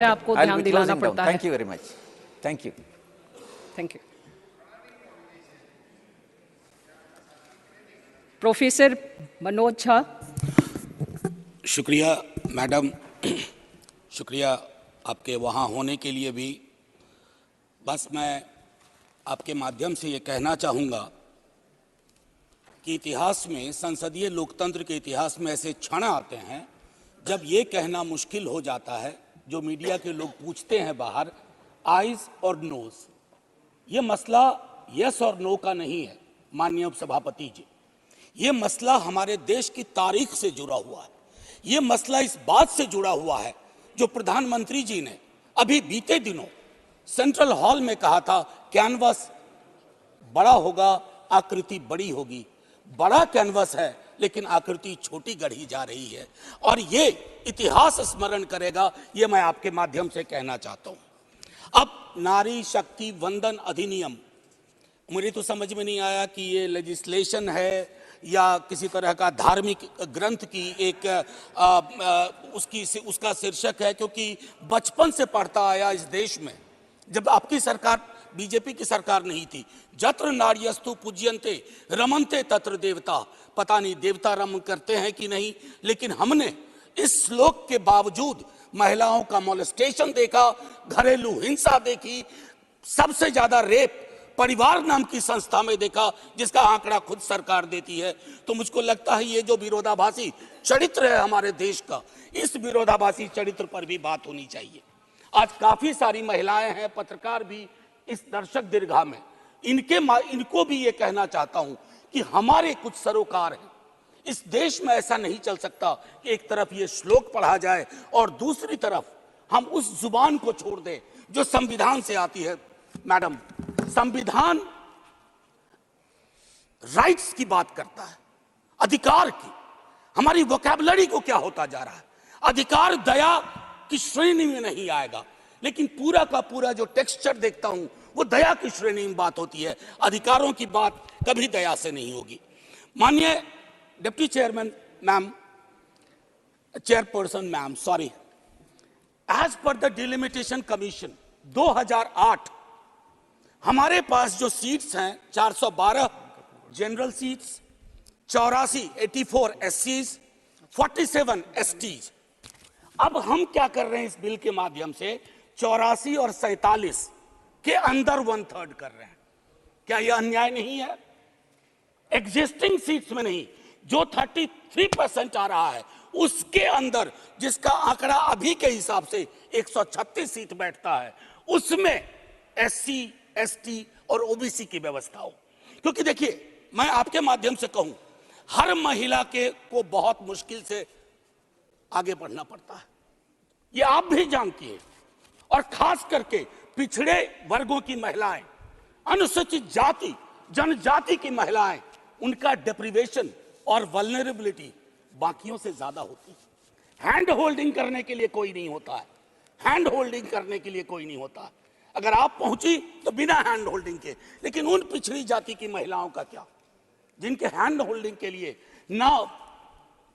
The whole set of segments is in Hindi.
आपको ध्यान दिलाना पड़ता है। Thank you very much. Thank you. Thank you. Professor Manoj Jha. शुक्रिया मैडम, शुक्रिया आपके वहाँ होने के लिए भी। बस मैं आपके माध्यम से ये कहना चाहूँगा कि इतिहास में, संसदीय लोकतंत्र के इतिहास में ऐसे क्षण आते हैं जब ये कहना मुश्किल हो जाता है, जो मीडिया के लोग पूछते हैं बाहर, आइज और नोज। ये मसला यस और नो का नहीं है माननीय उपसभापति जी। ये मसला हमारे देश की तारीख से जुड़ा हुआ है। ये मसला इस बात से जुड़ा हुआ है जो प्रधानमंत्री जी ने अभी बीते दिनों सेंट्रल हॉल में कहा था, कैनवस बड़ा होगा, आकृति बड़ी होगी। बड़ा कैनवस है लेकिन आकृति छोटी गढ़ी जा रही है, और ये इतिहास स्मरण करेगा, ये मैं आपके माध्यम से कहना चाहता हूं। अब नारी शक्ति वंदन अधिनियम, मुझे तो समझ में नहीं आया कि ये लेजिस्लेशन है या किसी तरह का धार्मिक ग्रंथ की एक उसका शीर्षक है, क्योंकि बचपन से पढ़ता आया इस देश में, जब आपकी सरकार बीजेपी की सरकार नहीं थी, जत्र नार्यस्तु पूज्यन्ते रमन्ते तत्र देवता। पता नहीं देवता रम करते हैं कि नहीं, लेकिन हमने इस श्लोक के बावजूद महिलाओं का मोलेस्टेशन देखा, घरेलू हिंसा देखी, सबसे ज्यादा रेप परिवार नाम की संस्था में देखा, जिसका आंकड़ा खुद सरकार देती है। तो मुझको लगता है ये जो विरोधाभासी चरित्र है हमारे देश का, इस विरोधाभासी चरित्र पर भी बात होनी चाहिए। आज काफी सारी महिलाएं हैं, पत्रकार भी इस दर्शक दीर्घा में, इनको भी ये कहना चाहता हूं कि हमारे कुछ सरोकार हैं। इस देश में ऐसा नहीं चल सकता कि एक तरफ ये श्लोक पढ़ा जाए और दूसरी तरफ हम उस जुबान को छोड़ दें जो संविधान से आती है। मैडम, संविधान राइट्स की बात करता है, अधिकार की। हमारी वोकैबुलरी को क्या होता जा रहा है? अधिकार दया की श्रेणी में नहीं आएगा, लेकिन पूरा का पूरा जो टेक्सचर देखता हूं वो दया की श्रेणी में बात होती है। अधिकारों की बात कभी दया से नहीं होगी। माननीय deputy chairman ma'am, chairperson ma'am, sorry, as per the delimitation commission 2008 हमारे पास जो सीट्स हैं 412 जनरल सीट्स, 84 एससीज, 47 एसटीज। अब हम क्या कर रहे हैं इस बिल के माध्यम से, 84 और 47 के अंदर 1/3 कर रहे हैं। क्या यह अन्याय नहीं है? एग्जिस्टिंग सीट्स में नहीं, जो 33% आ रहा है उसके अंदर, जिसका आंकड़ा अभी के हिसाब से 136 सीट बैठता है, उसमें एससी, एसटी और ओबीसी की व्यवस्था हो। क्योंकि देखिए, मैं आपके माध्यम से कहूं, हर महिला को बहुत मुश्किल से आगे बढ़ना पड़ता है, ये आप भी जानती हैं। और खास करके पिछड़े वर्गों की महिलाएं, अनुसूचित जाति जनजाति की महिलाएं, उनका डिप्रिवेशन और वल्नरेबिलिटी बाकियों से ज्यादा होती है। हैंड होल्डिंग करने के लिए कोई नहीं होता है, हैंड होल्डिंग करने के लिए कोई नहीं होता है। अगर आप पहुंची तो बिना हैंड होल्डिंग के, लेकिन उन पिछड़ी जाति की महिलाओं का क्या, जिनके हैंड होल्डिंग के लिए ना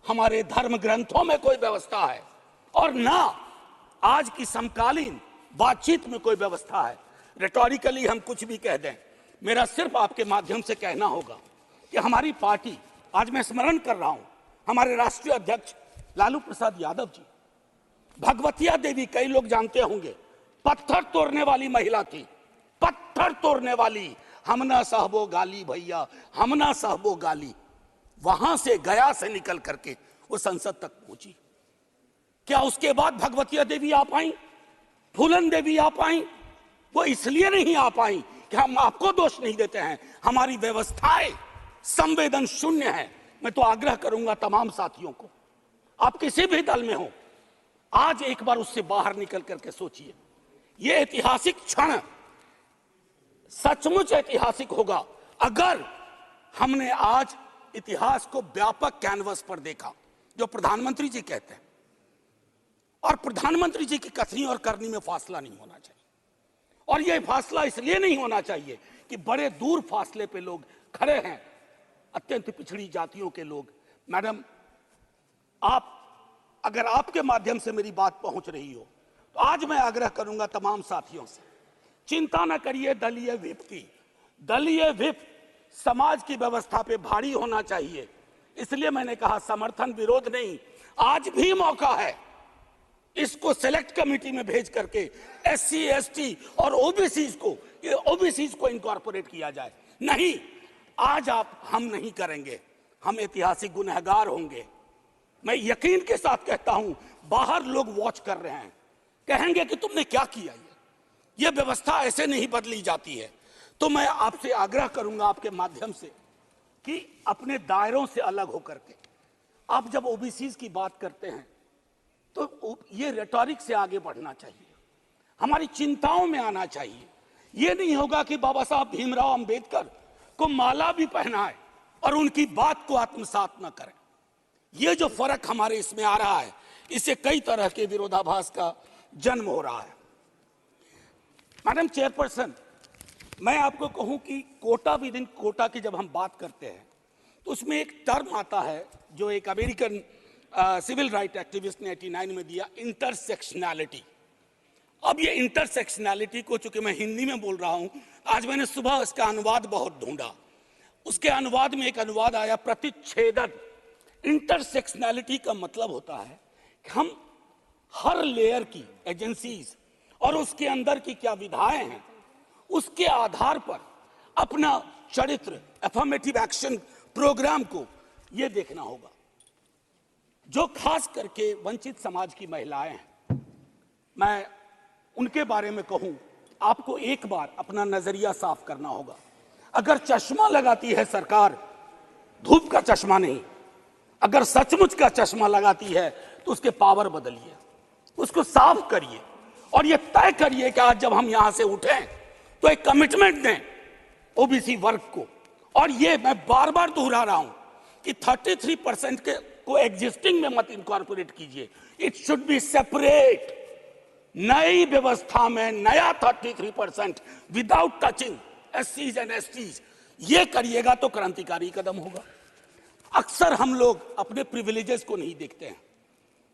हमारे धर्म ग्रंथों में कोई व्यवस्था है और ना आज की समकालीन बातचीत में कोई व्यवस्था है। रेटोरिकली हम कुछ भी कह दें, मेरा सिर्फ आपके माध्यम से कहना होगा कि हमारी पार्टी, आज मैं स्मरण कर रहा हूं, हमारे राष्ट्रीय अध्यक्ष लालू प्रसाद यादव जी, भगवतिया देवी, कई लोग जानते होंगे, पत्थर तोड़ने वाली महिला थी, पत्थर तोड़ने वाली। हम ना सहबो गाली भैया, हम ना सहबो गाली। वहां से, गया से निकल करके वो संसद तक पहुंची। क्या उसके बाद भगवतिया देवी आ पाई, फूलन देवी आ पाई? वो इसलिए नहीं आ पाई कि हम आपको दोष नहीं देते हैं, हमारी व्यवस्थाएं संवेदन शून्य है। मैं तो आग्रह करूंगा तमाम साथियों को, आप किसी भी दल में हो, आज एक बार उससे बाहर निकल करके सोचिए। ये ऐतिहासिक क्षण सचमुच ऐतिहासिक होगा अगर हमने आज इतिहास को व्यापक कैनवस पर देखा, जो प्रधानमंत्री जी कहते हैं। और प्रधानमंत्री जी की कथनी और करनी में फासला नहीं होना चाहिए, और यह फासला इसलिए नहीं होना चाहिए कि बड़े दूर फासले पे लोग खड़े हैं, अत्यंत पिछड़ी जातियों के लोग। मैडम, आप, अगर आपके माध्यम से मेरी बात पहुंच रही हो तो आज मैं आग्रह करूंगा तमाम साथियों से, चिंता न करिए दलीय व्हिप की। दलीय व्हिप समाज की व्यवस्था पे भारी होना चाहिए, इसलिए मैंने कहा समर्थन विरोध नहीं। आज भी मौका है इसको सेलेक्ट कमेटी में भेज करके SC ST और ओबीसी को इनकॉर्पोरेट किया जाए। नहीं, आज हम नहीं करेंगे, हम ऐतिहासिक गुनहगार होंगे। मैं यकीन के साथ कहता हूं, बाहर लोग वॉच कर रहे हैं, कहेंगे कि तुमने क्या किया। ये व्यवस्था ऐसे नहीं बदली जाती है। तो मैं आपसे आग्रह करूंगा आपके माध्यम से कि अपने दायरों से अलग होकर के आप जब ओबीसी की बात करते हैं तो ये रेटोरिक से आगे बढ़ना चाहिए, हमारी चिंताओं में आना चाहिए। ये नहीं होगा कि बाबा साहब भीमराव अंबेडकर को माला भी पहनाए और उनकी बात को आत्मसात न करें। ये जो फर्क हमारे इसमें आ रहा है, इससे कई तरह के विरोधाभास का जन्म हो रहा है। मैडम चेयरपर्सन, मैं आपको कहूं कि कोटा विद इन कोटा की जब हम बात करते हैं तो उसमें एक टर्म आता है जो एक अमेरिकन सिविल राइट एक्टिविस्ट ने 89 में दिया, इंटरसेक्शनैलिटी। अब ये इंटरसेक्शनैलिटी को, चूंकि मैं हिंदी में बोल रहा हूं, आज मैंने सुबह इसका अनुवाद बहुत ढूंढा, उसके अनुवाद में एक अनुवाद आया प्रतिच्छेदन। इंटरसेक्शनैलिटी का मतलब होता है कि हम हर लेयर की एजेंसीज और उसके अंदर की क्या विधाएं हैं, उसके आधार पर अपना चरित्र, अफर्मेटिव एक्शन प्रोग्राम को यह देखना होगा। जो खास करके वंचित समाज की महिलाएं हैं, मैं उनके बारे में कहूं, आपको एक बार अपना नजरिया साफ करना होगा। अगर चश्मा लगाती है सरकार, धूप का चश्मा नहीं, अगर सचमुच का चश्मा लगाती है तो उसके पावर बदलिए, उसको साफ करिए और यह तय करिए कि आज जब हम यहां से उठें तो एक कमिटमेंट दें ओबीसी वर्ग को। और ये मैं बार बार दोहरा रहा हूं कि 33% के को एग्जिस्टिंग में मत इनकॉर्पोरेट कीजिए, इट शुड बी सेपरेट। नई व्यवस्था में नया 33% without touching SCs and STs, ये करिएगा तो क्रांतिकारी कदम होगा। अक्सर हम लोग अपने प्रिविलेजेस को नहीं देखते हैं।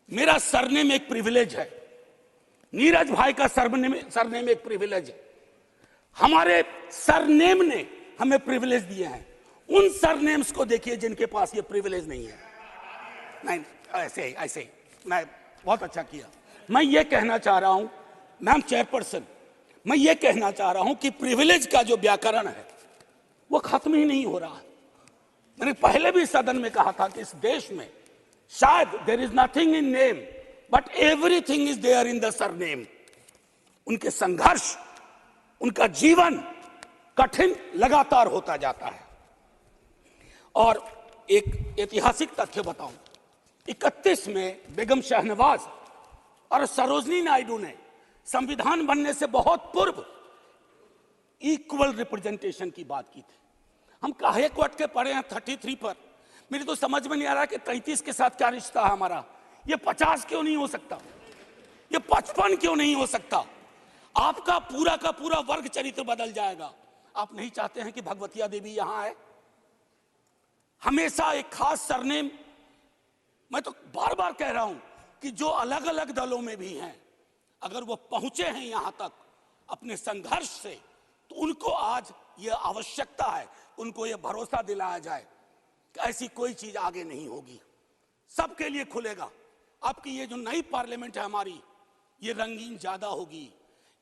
मेरा सरनेम एक प्रिविलेज है, नीरज भाई का सरनेम एक प्रिविलेज है, हमारे सरनेम ने हमें प्रिविलेज दिए हैं। उन सरनेम्स को देखिए जिनके पास ये प्रिविलेज नहीं है। नहीं, ऐसे ही मैं बहुत अच्छा किया। मैं ये कहना चाह रहा हूं मैम चेयरपर्सन, मैं ये कहना चाह रहा हूं कि प्रिविलेज का जो व्याकरण है वो खत्म ही नहीं हो रहा है। मैंने पहले भी सदन में कहा था कि इस देश में शायद there is nothing in name but everything is there in the surname. उनके संघर्ष, उनका जीवन कठिन लगातार होता जाता है। और एक ऐतिहासिक तथ्य बताऊं, 31 में बेगम शहनवाज और सरोजनी नायडू ने संविधान बनने से बहुत पूर्व इक्वल रिप्रेजेंटेशन की बात की थी। हम काहे को अटके पड़े हैं 33 पर? मेरी तो समझ में नहीं आ रहा कि 33 के साथ क्या रिश्ता है हमारा। ये 50 क्यों नहीं हो सकता, ये 55 क्यों नहीं हो सकता? आपका पूरा का पूरा वर्ग चरित्र बदल जाएगा। आप नहीं चाहते हैं कि भगवतिया देवी यहां आए? हमेशा एक खास सरनेम। मैं तो बार बार कह रहा हूं कि जो अलग अलग दलों में भी हैं, अगर वो पहुंचे हैं यहां तक अपने संघर्ष से, तो उनको आज ये आवश्यकता है, उनको ये भरोसा दिलाया जाए कि ऐसी कोई चीज आगे नहीं होगी, सबके लिए खुलेगा। आपकी ये जो नई पार्लियामेंट है हमारी, ये रंगीन ज्यादा होगी।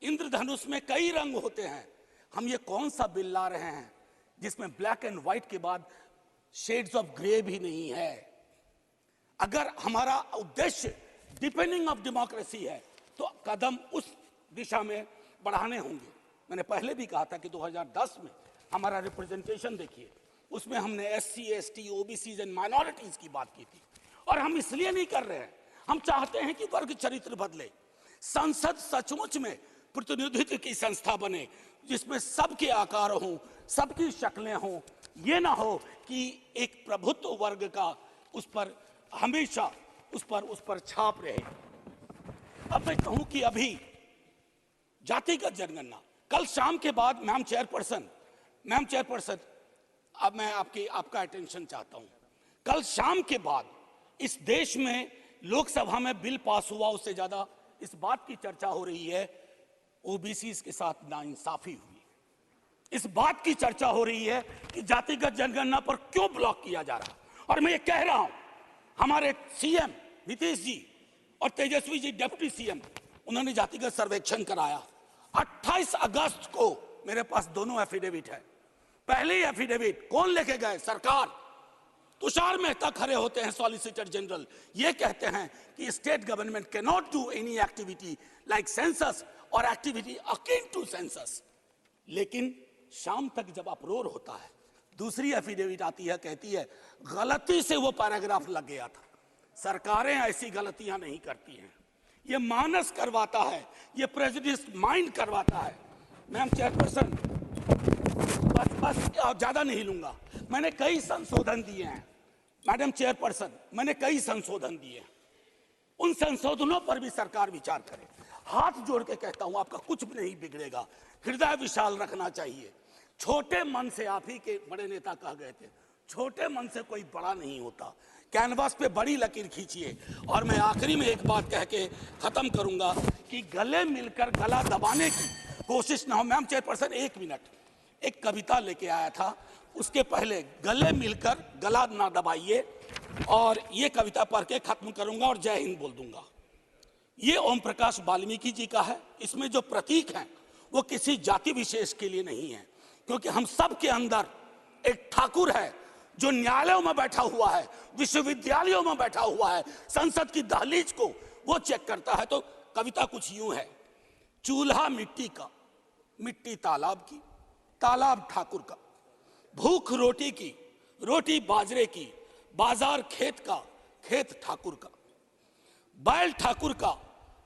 इंद्रधनुष में कई रंग होते हैं। हम ये कौन सा बिल ला रहे हैं जिसमें ब्लैक एंड व्हाइट के बाद शेड्स ऑफ ग्रे भी नहीं है? अगर हमारा उद्देश्य डिपेंडिंग ऑफ डेमोक्रेसी है तो कदम उस दिशा में बढ़ाने होंगे। मैंने पहले भी कहा था कि 2010 में हमारा रिप्रेजेंटेशन देखिए, उसमें हमने SC ST OBCs and minorities की बात की थी। और हम इसलिए नहीं कर रहे हैं, हम चाहते हैं कि वर्ग चरित्र बदले। संसद सचमुच में प्रतिनिधित्व की संस्था बने जिसमें सबके आकार हों, सबकी शक्लें हों। ये ना हो कि एक प्रभुत्व वर्ग का उस पर हमेशा उस पर छाप रहे। अब मैं कहूं कि अभी जातिगत जनगणना कल शाम के बाद, मैम चेयरपर्सन, अब मैं आपका अटेंशन चाहता हूं। कल शाम के बाद इस देश में लोकसभा में बिल पास हुआ, उससे ज्यादा इस बात की चर्चा हो रही है ओबीसी के साथ नाइंसाफी हुई, इस बात की चर्चा हो रही है कि जातिगत जनगणना पर क्यों ब्लॉक किया जा रहा है। और मैं ये कह रहा हूं, हमारे सीएम नीतीश जी और तेजस्वी जी डिप्टी सीएम, उन्होंने जातिगत सर्वेक्षण कराया। 28 अगस्त को मेरे पास दोनों एफिडेविट है। पहले एफिडेविट कौन लेके गए? सरकार। तुषार मेहता खड़े होते हैं, सॉलिसिटर जनरल, ये कहते हैं कि state government can not do any activity like census और एक्टिविटी अकिन टू सेंसस। लेकिन शाम तक जब अप्रोर होता है, दूसरी एफिडेविट आती है, कहती है गलती से वो पैराग्राफ लग गया था। सरकारें ऐसी गलतियां नहीं करती हैं, ये मानस करवाता है, ये प्रेजुडिस माइंड करवाता है। मैम चेयरपर्सन, बस ज्यादा नहीं लूंगा। मैंने कई संशोधन दिए हैं मैडम चेयरपर्सन, मैंने कई संशोधन दिए हैं। उन संशोधनों पर भी सरकार विचार करे। हाथ जोड़ के कहता हूं, आपका कुछ भी नहीं बिगड़ेगा। हृदय विशाल रखना चाहिए। छोटे मन से, आप ही के बड़े नेता कह गए थे, छोटे मन से कोई बड़ा नहीं होता। कैनवास पे बड़ी लकीर खींचिए। और मैं आखिरी में एक बात कह के खत्म करूंगा कि गले मिलकर गला दबाने की कोशिश ना हो। मैम चेयरपर्सन, 1 मिनट, एक कविता लेके आया था, उसके पहले गले मिलकर गला ना दबाइए। और ये कविता पढ़ के खत्म करूंगा और जय हिंद बोल दूंगा। ये ओम प्रकाश वाल्मीकि जी का है। इसमें जो प्रतीक हैं वो किसी जाति विशेष के लिए नहीं है, क्योंकि हम सब के अंदर एक ठाकुर है जो न्यायालयों में बैठा हुआ है, विश्वविद्यालयों में बैठा हुआ है, संसद की दहलीज को वो चेक करता है। तो कविता कुछ यूं है। चूल्हा मिट्टी का, मिट्टी तालाब की, तालाब ठाकुर का, भूख रोटी की, रोटी बाजरे की, बाजार खेत का, खेत ठाकुर का, बैल ठाकुर का,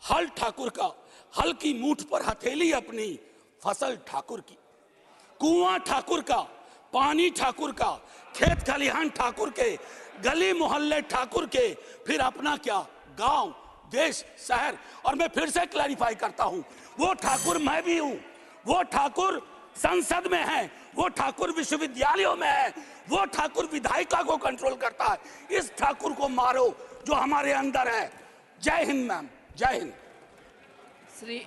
हल ठाकुर का, हल की मूठ पर हथेली अपनी, फसल ठाकुर की, कुआं ठाकुर का, पानी ठाकुर का, खेत खलिहान ठाकुर के, गली मोहल्ले ठाकुर के, फिर अपना क्या, गांव, देश, शहर। और मैं फिर से क्लैरिफाई करता हूं, वो ठाकुर मैं भी हूं, वो ठाकुर संसद में है, वो ठाकुर विश्वविद्यालयों में है, वो ठाकुर विधायिका को कंट्रोल करता है। इस ठाकुर को मारो जो हमारे अंदर है। जय हिंद मैम, जय हिंद। श्री